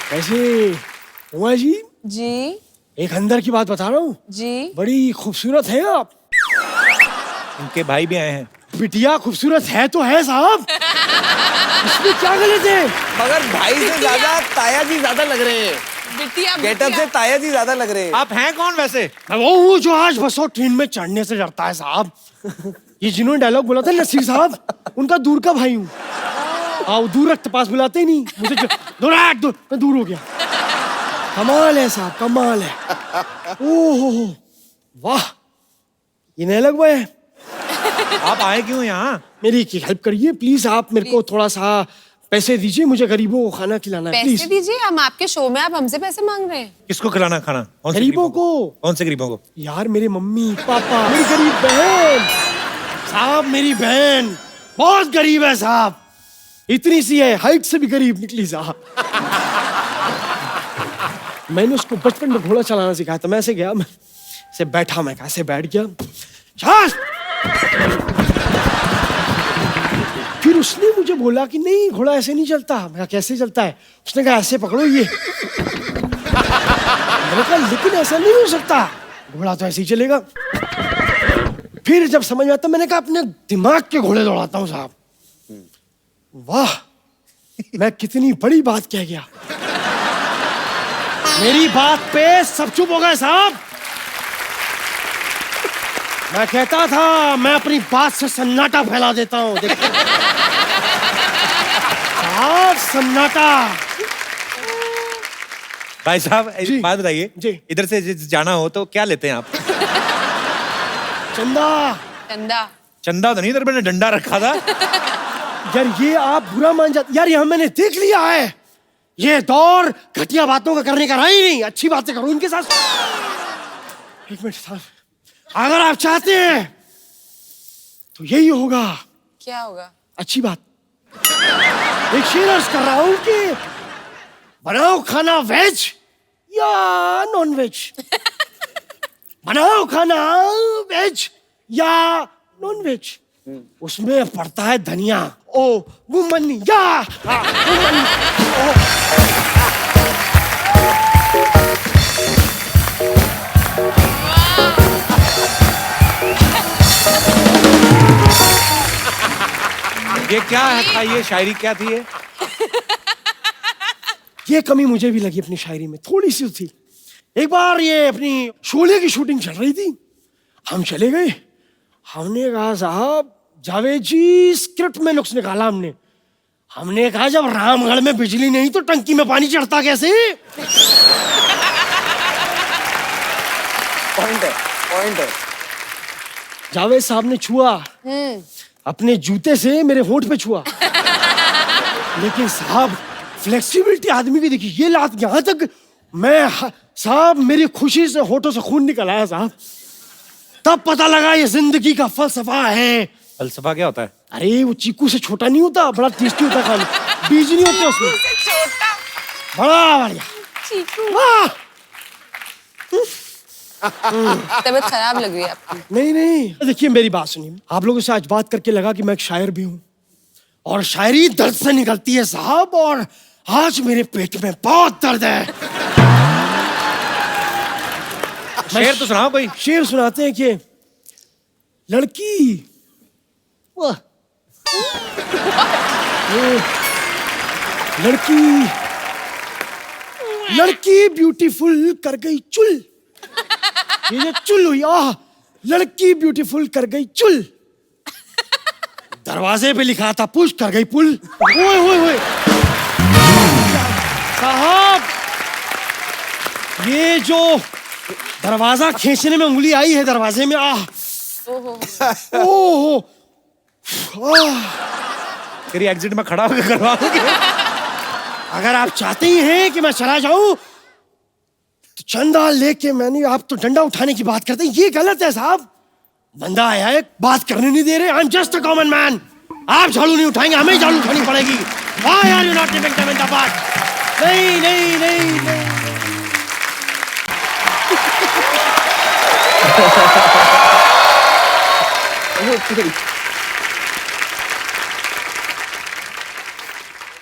कैसे उमा जी? जी एक अंदर की बात बता रहा हूँ जी। बड़ी खूबसूरत है आप। इनके भाई भी आए हैं। बिटिया खूबसूरत है तो है साहब, इसमें क्या गलत है? मगर भाई से ज्यादा ताया जी ज्यादा लग रहे हैं। बिटिया गेटअप से ताया जी ज्यादा लग रहे हैं। आप हैं कौन वैसे? मैं वो हूँ जो आज बस और ट्रेन में चढ़ने से डरता है साहब। ये जिन्होंने डायलॉग बोला था नसीर साहब, उनका दूर का भाई हूँ। आओ दूर रख, पास बुलाते ही नहीं मुझे। मैं दूर हो गया। कमाल है साहब, कमाल है। ओहो वाह, ये नया लगवा है। आप आए क्यों यहाँ? मेरी एक हेल्प करिए प्लीज, आप मेरे को थोड़ा सा पैसे दीजिए, मुझे गरीबों को खाना खिलाना है पैसे प्लीज। दीजिए, हम आपके शो में, आप हमसे पैसे मांग रहे हैं। किसको खिलाना खाना? कौन से गरीबों को। कौन से गरीबों को? यार मेरे मम्मी पापा, मेरी गरीब बहन साहब, मेरी बहन बहुत गरीब है साहब, इतनी सी है, हाइट से भी गरीब निकली साहब। मैंने उसको बचपन में घोड़ा चलाना सिखाया था, मैं ऐसे गया, मैं ऐसे बैठा, मैं कैसे बैठ गया, शाबाश। फिर उसने मुझे बोला कि नहीं घोड़ा ऐसे नहीं चलता। मैं कहा कैसे चलता है? उसने कहा ऐसे पकड़ो ये। मैंने कहा लेकिन ऐसा नहीं हो सकता, घोड़ा तो ऐसे ही चलेगा। फिर जब समझ में आता मैंने कहा अपने दिमाग के घोड़े दौड़ाता हूँ साहब। वाह, मैं कितनी बड़ी बात कह गया। मेरी बात पे सब चुप हो गए साहब। मैं कहता था मैं अपनी बात से सन्नाटा फैला देता हूँ, देखो साहब, सन्नाटा। भाई साहब जी। एक बात बताइए जी। इधर से जाना हो तो क्या लेते हैं आप? चंदा। चंदा। चंदा तो नहीं, इधर मैंने डंडा रखा था। यार ये आप बुरा मान जाते यार, यहाँ मैंने देख लिया है, ये दौर घटिया बातों का करने का रहा ही नहीं, अच्छी बातें करो इनके साथ। एक मिनट साहब, अगर आप चाहते हैं तो यही होगा। क्या होगा? अच्छी बात। एक शेर अर्ज कर रहा हूं कि बनाओ खाना वेज या नॉन वेज। बनाओ खाना वेज या नॉन वेज, उसमें पड़ता है धनिया। ओ वुमन या वुमन। ये क्या था? ये शायरी क्या थी ये? ये कमी मुझे भी लगी अपनी शायरी में, थोड़ी सी थी। एक बार ये अपनी शोले की शूटिंग चल रही थी, हम चले गए, हमने कहा साहब जावेद जी स्क्रिप्ट में नुक्स निकाला हमने कहा जब रामगढ़ में बिजली नहीं तो टंकी में पानी चढ़ता कैसे? पॉइंट है, पॉइंट है। जावेद साहब ने छुआ, अपने जूते से मेरे होंठ पे छुआ। लेकिन साहब फ्लेक्सिबिलिटी आदमी की दिखी, ये लात यहां तक मैं साहब मेरी खुशी से होठों से खून निकल आया साहब। तब पता लगा ये जिंदगी का फलसफा है। फलसफा क्या होता है? अरे वो चीकू से छोटा नहीं होता, बड़ा टेस्टी होता है खाना, बीज नहीं होते उसमें, छोटा बड़ा बढ़िया। चीकू। वाह! तबीयत खराब लग रही है आपकी। नहीं नहीं, देखिए मेरी बात सुनिए, आप लोगों से आज बात करके लगा कि मैं एक शायर भी हूँ और शायरी दर्द से निकलती है साहब, और आज मेरे पेट में बहुत दर्द है। शेर तो सुनाओ कोई। शेर सुनाते हैं कि लड़की वाह लड़की लड़की ब्यूटीफुल कर गई चुल। ये जो चुल हुई, आह, लड़की ब्यूटीफुल कर गई चुल। दरवाजे पे लिखा था पुश कर गई पुल। ओए ओए ओए साहब, ये जो दरवाजा खींचने में उंगली आई है दरवाजे में, आह ओहो, तेरी एग्जिट में खड़ा होकर करवाओगे? अगर आप चाहते ही हैं कि मैं चला जाऊं तो चंदा लेके, मैंने आप तो डंडा उठाने की बात करते हैं, ये गलत है साहब। बंदा आया है, बात करने नहीं दे रहे। आई am just a common man. आप झाड़ू नहीं उठाएंगे, हमें झाड़ू उठानी पड़ेगी। Why are you not giving them in the back? नहीं नहीं नहीं नहीं।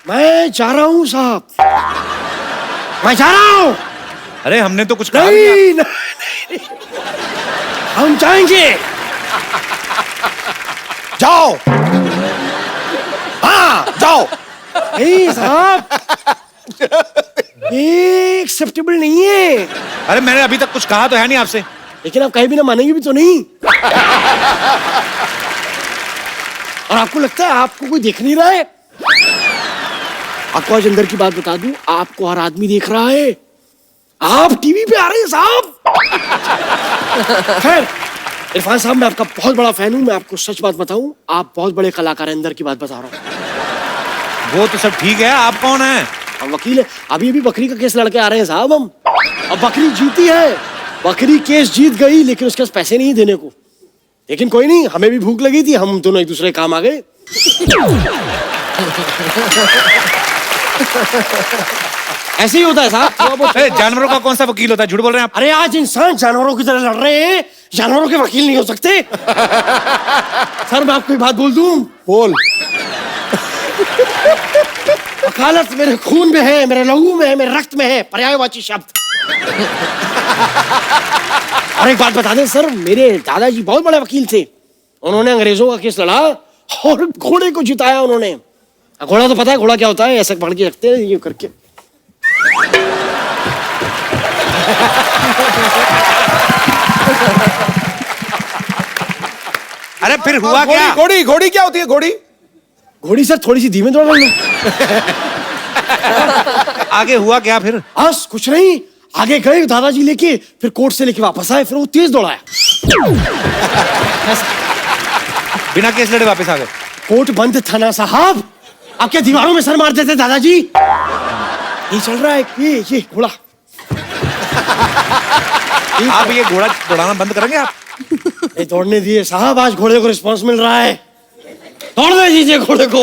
मैं जा रहा हूं साहब, मैं जा रहा हूँ। अरे हमने तो कुछ कहा नहीं। नहीं, नहीं, हम जाएंगे। जाओ। हाँ जाओ। नहीं साहब, ये एक्सेप्टेबल नहीं है। अरे मैंने अभी तक कुछ कहा तो है नहीं आपसे। लेकिन आप कहीं भी ना मानेंगे भी तो नहीं। और आपको लगता है आपको कोई देख नहीं रहा है? आपको आज अंदर की बात बता दूं, आपको हर आदमी देख रहा है। आप टीवी पे आ रहे हैं साहब। खैर इरफान साहब, मैं आपका बहुत बड़ा फैन हूं। मैं आपको सच बात बताऊं, आप बहुत बड़े कलाकार हैं। अंदर की बात बता रहा हूं। वो तो सब ठीक है, आप कौन है? हम वकील है। अभी अभी बकरी का केस लड़के आ रहे हैं साहब हम। अब बकरी जीती है, बकरी केस जीत गई, लेकिन उसके पास पैसे नहीं देने को। लेकिन कोई नहीं, हमें भी भूख लगी थी, हम दोनों एक दूसरे के काम आ गए। ऐसे ही होता है साहब। जानवरों का कौन सा वकील होता है? झूठ बोल रहे हैं आप। अरे आज इंसान जानवरों की तरह लड़ रहे हैं, जानवरों के वकील नहीं हो सकते। सर मैं आपको एक बात बोल दूं। बोल। वकालत मेरे खून में है, मेरे लहू में है, मेरे रक्त में है, पर्यायवाची शब्द। और एक बात बता दें सर, मेरे दादाजी बहुत बड़े वकील थे। उन्होंने अंग्रेजों का केस लड़ा और घोड़े को जिताया उन्होंने। घोड़ा तो पता है घोड़ा क्या होता है? ऐसे पकड़ के रखते हैं ये करके। अरे फिर हुआ क्या? घोड़ी घोड़ी क्या होती है? घोड़ी घोड़ी सर थोड़ी सी धीमे दौड़ रही है। आगे हुआ क्या फिर? बस कुछ नहीं, आगे गए दादाजी लेके, फिर कोर्ट से लेके वापस आए, फिर वो तेज दौड़ाया। बिना केस लड़े वापस आ गए? कोर्ट बंद था ना साहब। अब क्या दीवारों में सर मार देते दादाजी? ये चल रहा है ये घोड़ा। आप ये घोड़ा दौड़ाना बंद करेंगे आप? नहीं दौड़ने दिए साहब, आज घोड़े को रिस्पांस मिल रहा है। दौड़ने दीजिए घोड़े को।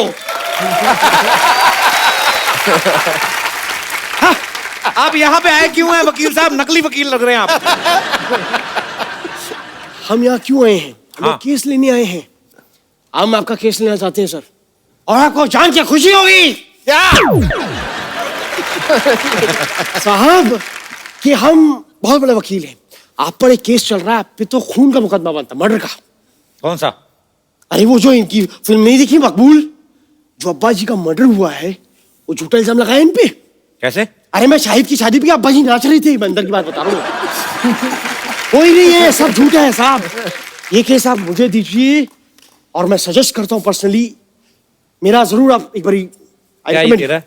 आप यहाँ पे आए क्यों हैं वकील साहब? नकली वकील लग रहे हैं आप। हम यहाँ क्यों आए हैं? हम हाँ। केस लेने आए हैं। हम आपका केस लेना चाहते हैं सर, और आपको जान के खुशी होगी क्या साहब कि हम बहुत बड़े वकील हैं। आप पर एक केस चल रहा है, आप पे तो खून का मुकदमा बनता, मर्डर का। कौन सा? अरे वो जो इनकी फिल्म नहीं देखी मकबूल, जो अब्बा जी का मर्डर हुआ है, वो झूठा इल्जाम लगाया इन पे। कैसे? अरे मैं शाहिद की शादी पे अब्बा जी नाच रही थी, मैं अंदर की बात बता रहा हूँ। कोई नहीं है, सब झूठा है साहब। ये केस आप मुझे दीजिए और मैं सजेस्ट करता हूँ पर्सनली, मेरा जरूर आप एक बारी। क्या ये तेरा?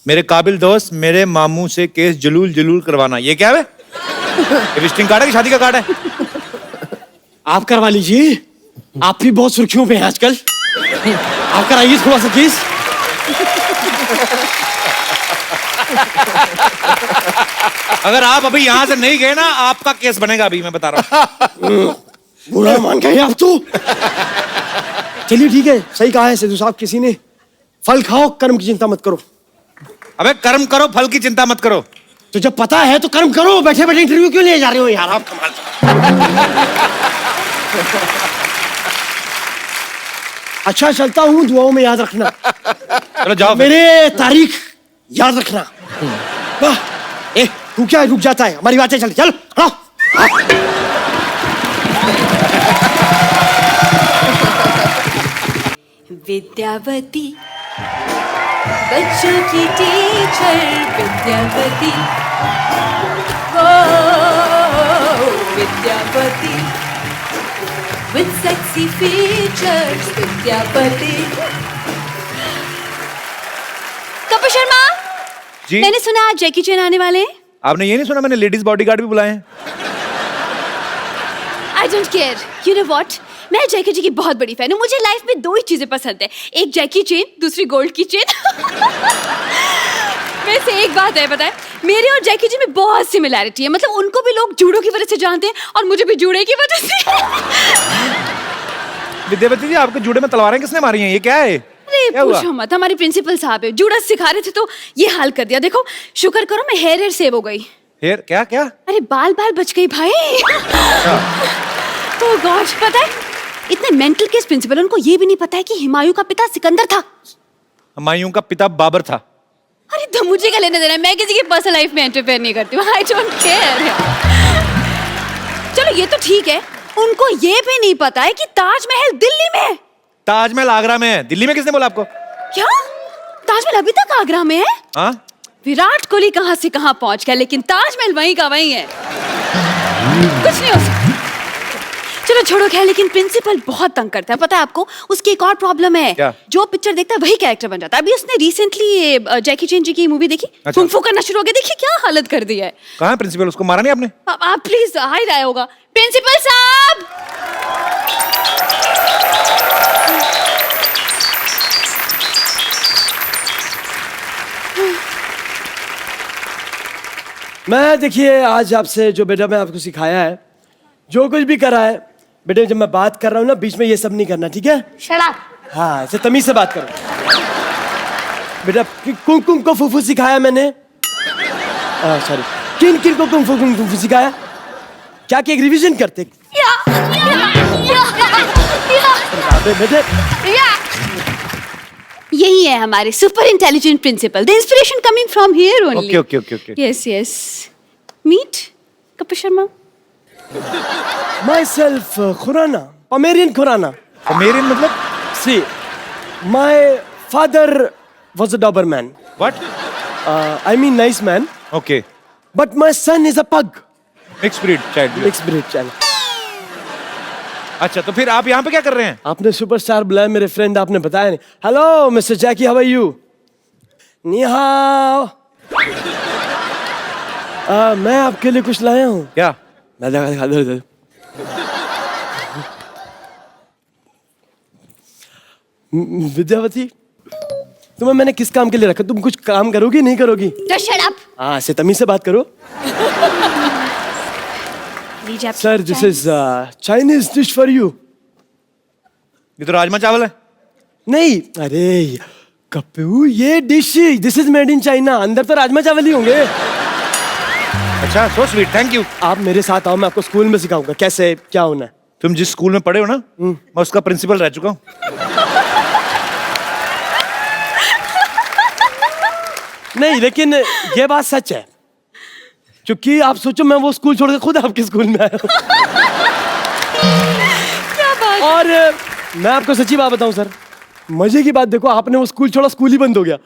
मेरे काबिल दोस्त मेरे मामू से केस जलूल करवाना, ये क्या है? ये विजिटिंग कार्ड है कि शादी का कार्ड है? आप करवा लीजिए, आप भी बहुत सुर्खियों पे हैं आजकल। आप कराइए थोड़ा सा केस। अगर आप अभी यहाँ से नहीं गए ना, आपका केस बनेगा अभी, मैं बता रहा हूँ। बुरा मान गए आप तो। चलिए ठीक है, सही कहा है सिद्धू साहब किसी ने, फल खाओ कर्म की चिंता मत करो। अबे कर्म करो, फल की चिंता मत करो। तो जब पता है तो कर्म करो, बैठे बैठे इंटरव्यू क्यों ले जा रहे हो यार आप? कमाल। अच्छा चलता हूँ, दुआओं में याद रखना। चलो जाओ। मेरे तारीख याद रखना। वाह, ए तू क्या रुक जाता है? हमारी बातें चल चल हाँ। विद्यावती बच्चों की टीचर विद्यावती, ओ Vidyavati with sexy features Vidyavati. Kapil Sharma, जी? मैंने सुना आज जैकी चैन आने वाले हैं। आपने ये नहीं सुना मैंने लेडीज बॉडीगार्ड भी बुलाए हैं? I don't care, you know what, मैं जैकी जी की बहुत बड़ी फैन हूँ। मुझे लाइफ में दो ही चीजें पसंद है, एक जैकी चेन, दूसरी गोल्ड की चेन। वैसे एक बात है पता है, मेरे और जैकी जी में बहुत सिमिलैरिटी है। मतलब उनको भी लोग जूडो की वजह से जानते हैं और मुझे भी जूडे की वजह से। विद्यावती जी, आपके जूड़े में तलवारें किसने मारी हैं? ये क्या है? अरे पूछो मत, हमारे प्रिंसिपल साहब है, जूडा सिखा रहे थे तो ये हाल कर दिया। देखो शुक्र करो मैं हेयर सेव हो गई। हेयर क्या क्या? अरे बाल बच गई भाई। ओह गॉड, पता है इतने मेंटल केस प्रिंसिपल, उनको ये भी नहीं पता है कि हुमायूं का पिता सिकंदर था। हुमायूं का पिता बाबर था। अरे तो मुझे क्या लेने देना है? मैं किसी की पर्सनल लाइफ में इंटरफेयर नहीं करती हूँ। I don't care. चलो ये तो ठीक है, उनको ये भी नहीं पता है कि ताजमहल दिल्ली में है। ताजमहल आगरा में है, दिल्ली में किसने बोला आपको? क्या ताजमहल अभी तक आगरा में है? हाँ, विराट कोहली कहाँ से कहाँ पहुंच गया, लेकिन ताजमहल वहीं का वहीं है। कुछ नहीं हो सकता। चलो छोड़ो खैर, लेकिन प्रिंसिपल बहुत तंग करता है, पता है आपको? उसकी एक और प्रॉब्लम है। क्या? जो पिक्चर देखता है वही कैरेक्टर बन जाता है। अभी उसने रिसेंटली जैकी चैन जी की मूवी देखी, अच्छा। कुंग फू करना शुरू हो गया। देखिए क्या हालत कर दी है। कहाँ है प्रिंसिपल? उसको मारा नहीं आपने? आप प्लीज, आ ही रहा होगा। प्रिंसिपल साहब, मैं देखिए आज आपसे जो बेटा मैं आपको सिखाया है, जो कुछ भी करा है बेटे, जब मैं बात कर रहा हूँ ना बीच में ये सब नहीं करना, ठीक है? Shut up. हाँ, ऐसे तमीज से बात करो बेटा। कुंग कुंग को फूफू सिखाया मैंने। सॉरी, किन किन को कुंग फू सिखाया? क्या कि एक रिवीजन करते बेटे। यही है हमारे super intelligent principal. The inspiration coming from here only. Okay. Yes yes. Meet Kapil Sharma. Myself, Khurana, Pomerian Khurana. मेरे मतलब? See, my father was a Doberman. What? I mean nice man. Okay. But my son is a pug. Mixed breed child. Mixed breed child. अच्छा, तो फिर आप यहाँ पे क्या कर रहे हैं? आपने सुपरस्टार बुलाया मेरे फ्रेंड, आपने बताया नहीं। Hello mister Jackie, how are you? नी हाओ। मैं आपके लिए कुछ लाया हूँ। क्या? मैं दिखा दो। विद्यावती, तुम्हें मैंने किस काम के लिए रखा? तुम कुछ काम करोगी नहीं करोगी? तो शट अप। हाँ, से तमीज से बात करो। Sir, this is Chinese dish for you. ये तो राजमा चावल है। नहीं, अरे कप्पू, ये dish this is made in China. अंदर तो राजमा चावल ही होंगे। अच्छा, सो स्वीट, थैंक यू। आप मेरे साथ आओ, मैं आपको स्कूल में सिखाऊंगा कैसे क्या होना है। तुम जिस स्कूल में पढ़े हो ना, मैं उसका प्रिंसिपल रह चुका हूँ। नहीं, लेकिन ये बात सच है, क्योंकि आप सोचो मैं वो स्कूल छोड़ के खुद आपके स्कूल में आया हूँ। क्या बात? और मैं आपको सच्ची बात बताऊं सर, मजे की बात देखो, आपने वो स्कूल छोड़ा, स्कूल ही बंद हो गया।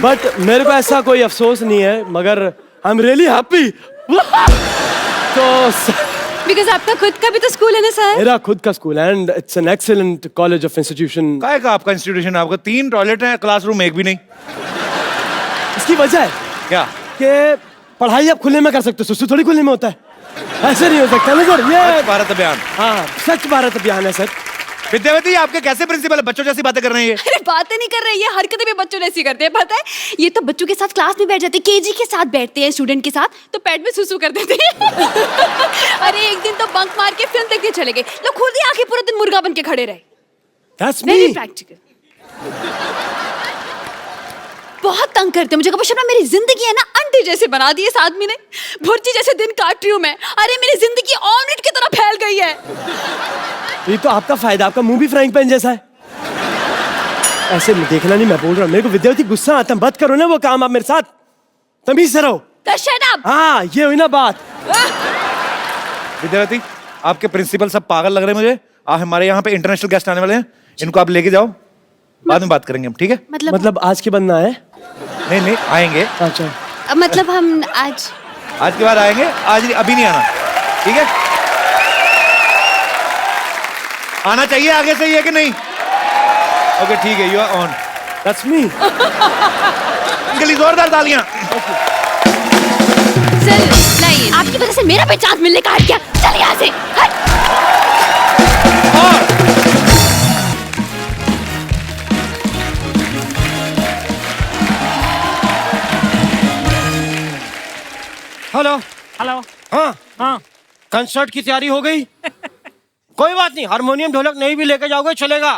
बट मेरे को ऐसा कोई अफसोस नहीं है, मगर आई एम रियली हैप्पी। तो बिकॉज़ आपका खुद का भी तो स्कूल है ना सर? मेरा खुद का स्कूल है and it's an excellent college of institution. काय का आपका इंस्टीट्यूशन? आपका 3 टॉयलेट है, क्लासरूम एक भी नहीं। इसकी वजह है क्या? कि पढ़ाई आप खुले में कर सकते हो, सुसु थोड़ी खुले में होता है। ऐसे नहीं हो सकता ना सर। ये स्वच्छ भारत अभियान। हाँ, स्वच्छ भारत अभियान है सर। विद्यावती, आपके कैसे प्रिंसिपल है? बच्चों जैसी बातें कर रहे हैं ये। अरे बातें नहीं कर रहे, ये हरकतें भी बच्चों जैसी करते हैं, पता है? ये तो बच्चों के साथ क्लास में बैठ जाते हैं, केजी के साथ बैठते हैं स्टूडेंट के साथ, तो पैड में सुसु कर देते हैं। अरे एक दिन तो बंक मार के फिल्म देखने चले गए, लोग खुद ही आके पूरा दिन मुर्गा बन के खड़े रहे। That's very me. प्रैक्टिकल। बहुत तंग करते हैं मुझे। कपिल शर्मा, मेरी जिंदगी है ना अंडे जैसे बना दी इस आदमी ने। भुर्जी जैसे दिन काट रही हूँ मैं। अरे मेरी जिंदगी ऑमलेट की तरह फैल गई है। ये तो आपका फायदा, आपका मुंह भी फ्राइंग पैन जैसा है। ऐसे देखना नहीं, मैं बोल रहा हूँ, मेरे को विद्यावती गुस्सा आता है। मत करो ना वो काम आप मेरे साथ, तमीज से रहो। तो शट अप। हाँ, ये हुई ना बात। विद्यावती, आपके प्रिंसिपल सब पागल लग रहे हैं मुझे। हमारे यहाँ पे इंटरनेशनल गेस्ट आने वाले हैं, इनको आप लेके जाओ, बाद में बात करेंगे हम, ठीक है? मतलब आज के बनना है? नहीं, आएंगे। अच्छा, मतलब हम आज के बाद आएंगे, आज नहीं, अभी नहीं आना, ठीक है? आना चाहिए आगे से, ये कि नहीं? ओके, ठीक है, you are on. That's me. इनके लिए जोरदार तालियां। सर नहीं, आपकी वजह से मेरा भी चांस मिलने का हट गया। चल यहाँ से, हट। हेलो। हेलो। हाँ, हाँ, कंसर्ट की तैयारी हो गई? कोई बात नहीं, हारमोनियम ढोलक नहीं भी लेके जाओगे चलेगा,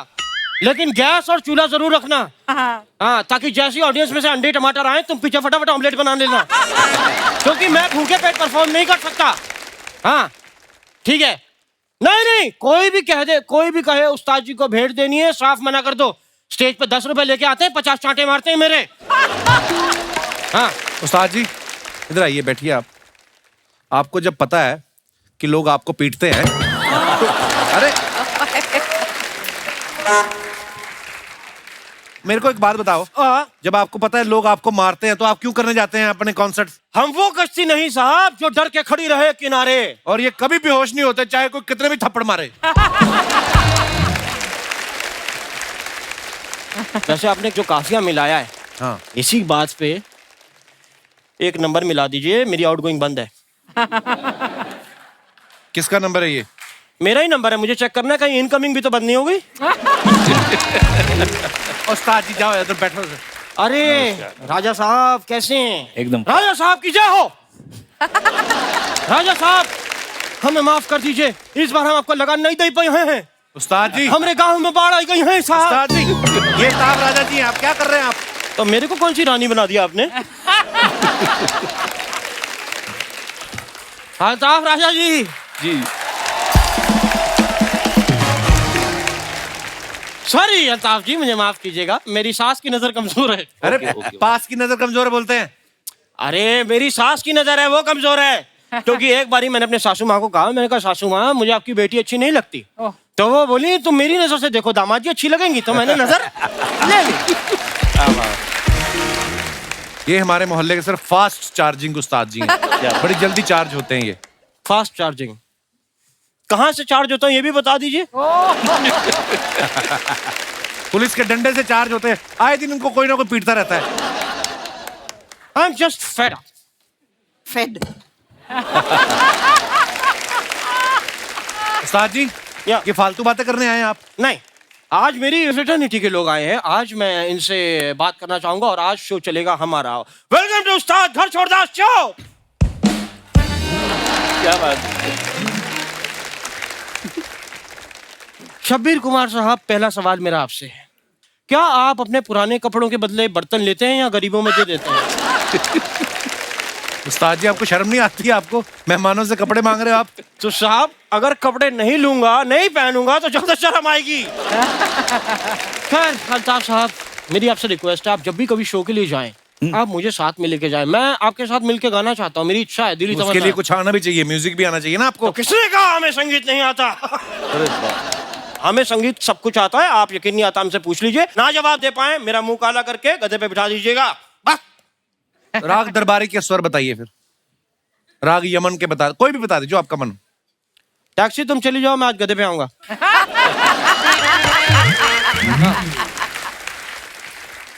लेकिन गैस और चूल्हा जरूर रखना। हाँ, ताकि जैसी ऑडियंस में से अंडे टमाटर आए, तुम पीछे फटाफट ऑमलेट बना लेना। क्योंकि मैं भूखे पेट परफॉर्म नहीं कर सकता। हाँ, ठीक है? नहीं, कोई भी कह दे, कोई भी कहे उस्ताद जी को भेंट देनी है, साफ मना कर दो। स्टेज पे 10 रुपए लेके आते हैं, 50 चांटे मारते हैं मेरे। हाँ उस्ताद जी इधर आइए, बैठिए आप। आपको जब पता है कि लोग आपको पीटते हैं अरे मेरे को एक बात बताओ, जब आपको पता है लोग आपको मारते हैं तो आप क्यों करने जाते हैं अपने कॉन्सर्ट? हम वो कश्ती नहीं साहब जो डर के खड़ी रहे किनारे। और ये कभी बेहोश नहीं होते चाहे कोई कितने भी थप्पड़ मारे। वैसे आपने जो काफिया मिलाया है, हाँ इसी बात पे एक नंबर मिला दीजिए, मेरी आउटगोइंग बंद है। किसका नंबर है ये? मेरा ही नंबर है, मुझे चेक करना है कहीं इनकमिंग भी तो बंद नहीं हो गई। उस्ताद जी जाओ इधर बैठो। अरे राजा साहब कैसे हैं? एकदम। राजा साहब की जय हो। राजा साहब हमें माफ कर दीजिए, इस बार हम आपको लगान नहीं दे पाए हैं। उस्ताद जी हमारे गांव में बाढ़ आई गई है साहब। उस्ताद जी ये साहब राजा जी हैं, आप क्या कर रहे हैं आप? तो मेरे को कौन सी रानी बना दिया आपने? हाँ साहब राजा जी। जी सॉरी अल्ताफ जी, मुझे माफ कीजिएगा, मेरी सास की नजर कमजोर है। अरे पास की नजर कमजोर है बोलते हैं? अरे मेरी सास की नजर है वो कमजोर है, क्योंकि एक बारी मैंने अपने सासू माँ को कहा, मैंने कहा सासू माँ मुझे आपकी बेटी अच्छी नहीं लगती। तो वो बोली तुम मेरी नजर से देखो दामाद जी अच्छी लगेंगी, तो मैंने नजर ले ली। ये हमारे मोहल्ले के सिर्फ फास्ट चार्जिंग उस्ताद जी हैं। बड़ी जल्दी चार्ज होते हैं ये। फास्ट चार्जिंग कहाँ से चार्ज होता है ये भी बता दीजिए। पुलिस के डंडे से चार्ज होते हैं, आए दिन उनको कोई ना कोई पीटता रहता है। I am just fed up. Fed. उस्ताद जी या ये फालतू बातें करने आए हैं आप? नहीं, आज मेरी फ्रेटर्निटी के लोग आए हैं, आज मैं इनसे बात करना चाहूंगा और आज शो चलेगा हमारा वेलकम टू उस्ताद घर छोड़दास शो। क्या बात? शब्बीर कुमार साहब, पहला सवाल मेरा आपसे है, क्या आप अपने पुराने कपड़ों के बदले बर्तन लेते हैं या गरीबों में दे देते हैं? उस्ताद जी आपको शर्म नहीं आती है? आपको मेहमानों से कपड़े मांग रहे हो आप? तो साहब अगर कपड़े नहीं लूंगा, नहीं पहनूंगा तो ज्यादा शर्म आएगी। खैर अल्ताफ साहब, मेरी आपसे रिक्वेस्ट है, आप जब भी कभी शो के लिए जाएं, आप मुझे साथ में लेके जाएं। मैं आपके साथ मिलके गाना चाहता हूँ, मेरी इच्छा है, दिली उसके तमन्ना लिए है। कुछ आना भी चाहिए, म्यूजिक भी आना चाहिए ना आपको। तो किसने कहा हमें संगीत नहीं आता? हमें संगीत सब कुछ आता है, आप यकीन नहीं आता हमसे पूछ लीजिए। ना जवाब दे पाए मेरा मुंह काला करके गधे पे बिठा दीजिएगा बस। राग दरबारी के स्वर बताइए, फिर राग यमन के बता, कोई भी बता दे जो आपका मन। टैक्सी तुम चली जाओ, मैं आज गधे पे आऊंगा।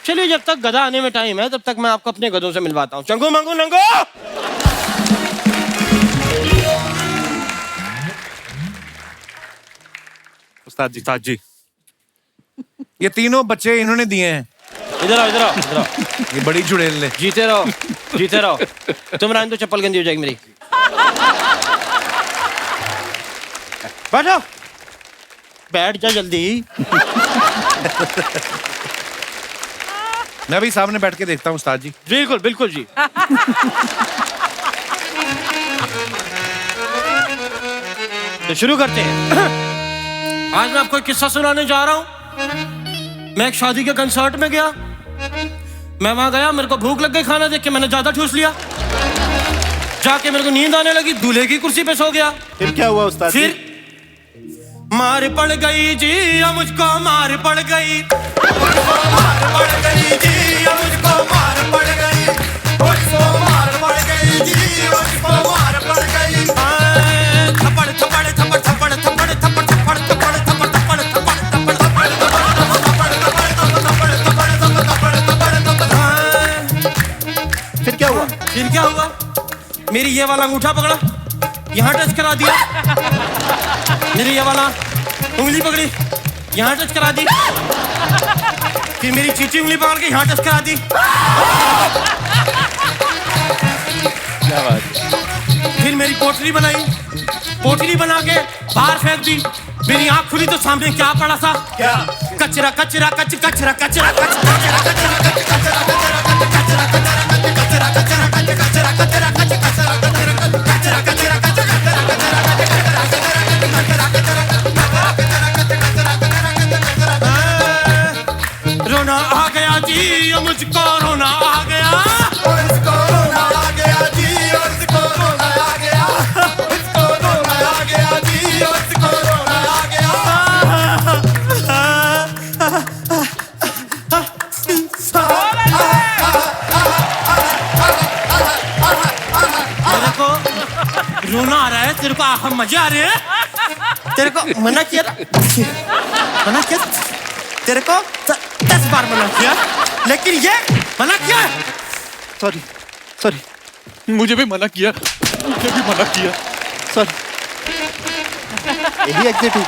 चलिए, जब तक गधा आने में टाइम है तब तक मैं आपको अपने गधों से मिलवाता हूँ। चंगू मंगू नंगू। उस्ताद जी ये तीनों बच्चे इन्होंने दिए हैं। इधर आओ, इधर आओ, इधर आओ। ये बड़ी जुड़ेल ने। जीते रहो, जीते रहो। तुम रहने दो, चप्पल गंदी हो जाएगी मेरी। बैठो, बैठ जा जल्दी। मैं भी सामने बैठ के देखता हूँ उस्ताद जी। बिल्कुल बिल्कुल जी। तो शुरू करते हैं। आज मैं आपको एक किस्सा सुनाने जा रहा हूँ। मैं एक शादी के कंसर्ट में गया। मैं वहां गया, मेरे को भूख लग गई, खाना देख के मैंने ज्यादा ठूस लिया। जाके मेरे को नींद आने लगी, दूल्हे की कुर्सी पे सो गया। फिर क्या हुआ उस्ताद जी? फिर मार पड़ गई जी, मुझको मार पड़ गई, मार पड़ गई जी, मुझको मार पड़ गई, मुझको मार पड़ गई जी, मुझको मार पड़ गई। थप्पड़ थप्पड़ थप्पड़ थप्पड़ थप्पड़ थप्पड़ थप्पड़ थप्पड़ थप्पड़ थप्पड़ थप्पड़ थप्पड़। फिर क्या हुआ? फिर क्या हुआ? मेरी ये वाला अंगूठा पकड़ा, यहाँ टच करा दिया। मेरी ये वाला उंगली पकड़ी, यहाँ टच करा दी। फिर मेरी चीची उंगली पकड़ के यहाँ टच करा दी। क्या बात? फिर मेरी पोटली बनाई, पोटली बना के बाहर फेंक दी। मेरी आंख खुली तो सामने क्या पड़ा था? क्या? कचरा कचरा कच कचरा कचरा कच कचरा कचरा कच कचरा कचरा कच कचरा कचरा कचरा कचरा कच कचरा कचरा कच कचरा कचरा कचरा कचरा कचरा। रोना आ गया जी, मुझको रोना आ गया। इसको रोना आ गया जी, इसको रोना आ गया, इसको रोना आ गया जी, इसको रोना आ गया। तेरे को रोना आ रहा है, तेरे को मजा आ रहे हैं? तेरे को मना किया था? मना किया? तेरे को 10 बार मना किया, लेकिन ये मना किया। सॉरी सॉरी, मुझे भी मना किया, मुझे भी मना किया, सॉरी। यही एग्जिट हुई।